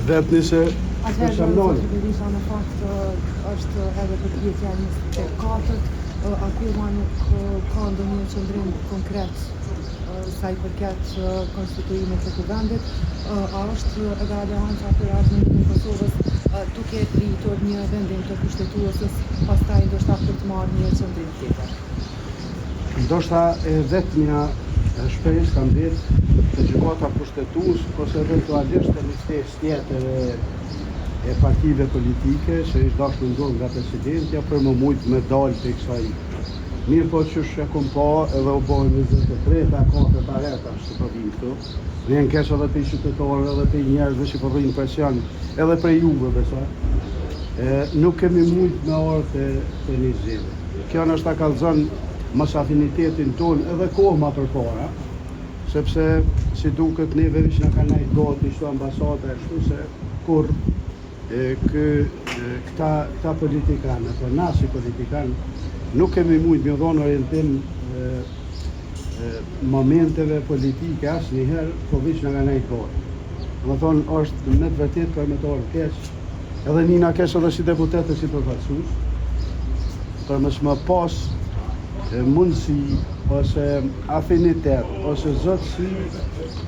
Vetë nëse Atëherë, Zotri Berisha në fakt është edhe për pyetja 24, akoma nuk ka ndonjë qëndrim konkret sa i përket konstituimit të kuvendit. A është edhe Aleanca për Argjentin e Kosovës duke pritur një vendim të kushtetuesës, pastaj ndoshta për të marrë një qëndrim tjetër? Ndoshta e vetmja shpresë ka mbetë të gjykata kushtetuese ose eventualisht e një stesë tjetër e partive politike që ishtë dashur ndonë nga presidentja për më mujtë me dalë të kësaj. Mirë po që e kom pa edhe u bojnë 23-ta, 4-ta reta që të vinë këtu. Vjen keq edhe për qytetarë edhe për njerëzve që po rrinë presion, edhe për juve besoj. Nuk kemi mujtë me orë të një zgjidhje. Kjo në është ta kallëzon mos afinitetin tonë edhe kohë ma përpara, sepse si duket neve që na kanë nejtë gati shtu ambasada e shtu se kur këta politikanë, apo na si politikanë, nuk kemi mujtë me dhonë orientim momenteve politike asë njëherë, po veç nga nejtë gati. Më thonë, është me të vërtet për me të orë keq, edhe njëna keq edhe si deputetë si përfaqësues, për mësë më pas mundësi ose afinitet ose zotësi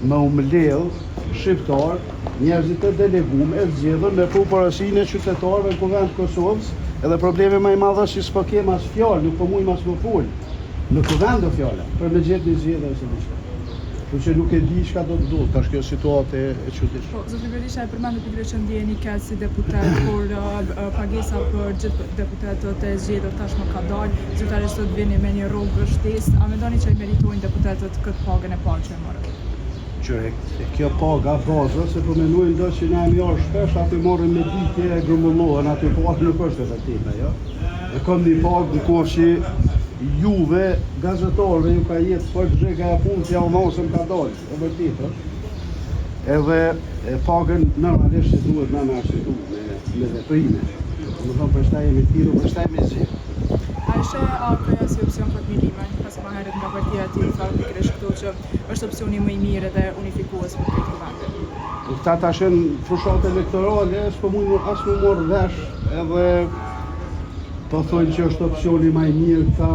me umlell shqiptar, njerëzit e deleguar e zgjedhur me përparësinë e qytetarëve në Kuvend të Kosovës, edhe problemi më i madh është që s'po kem as fjalë, nuk po mujm as më fol. Në Kuvend do fjala për me gjetë një zgjedhje ose diçka. Por që nuk e di çka do të duhet, tash kjo situatë e çuditshme. Po, Zotri Berisha e përmendi pikërisht që ndjeni keq si deputet, por pagesa për gjithë deputetët e zgjedhur tashmë ka dalë, zyrtarisht sot vini me një rrogë vështesë. A mendoni që i meritojnë deputetët këtë pagën e parë që e morën? Që kjo paga baza, se po menojnë do që na jemi orë shpesh, aty morën me ditje e grumbullohen, aty pagë nuk është efektive, jo? E kom një pagë në kohë që juve, gazetarëve, ju ka jetë për gjega e punë që ja unosëm ka dalë, e vërtit, edhe pagën normalisht që duhet me arsyetu me veprime. Më thonë, përshtaj jemi tiru, përshtaj me zhjë. A ishe AKJ si opcion për t'milime, pasi ma herët nga partia ti tharë pikërisht këtu që është opcioni më i mirë dhe unifikues për këtë kuvendit? Këta tashen fushat elektorale, s'po mujnë as më morë vesh, edhe po thonë që është opcioni më i mirë këta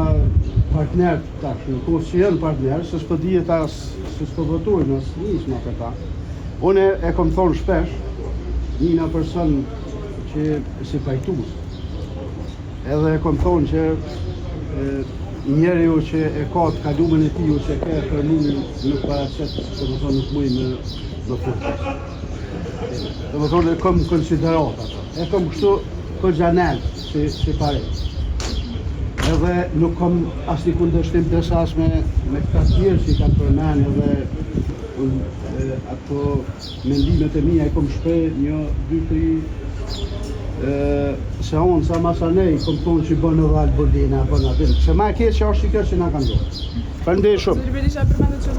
partnerët tash, në kohë që janë partnerë, se s'po dihet as se s'po votojnë as nisma për ta. Unë e kom thonë shpesh, njëna person që si pajtues. Edhe e kom thonë që njeriu që e ka të kalumën e tiju që ka për mua nuk paraqet, që më thonë nuk muj me furtë. Dhe më thonë e kom konsiderat ato. E kom kështu këgjanel që pare. Edhe nuk kom asnjë kundërshtim besas me këta tjerë që i kanë përmenë edhe ato mendimet e mia i kom shpreh një, 2-3 seanca masanej, kom thonë që bënë edhe Albolina, bënë atë. Se ma e keq që është që na kanë dhënë. Faleminderit shumë. Zotri Berisha përmendet që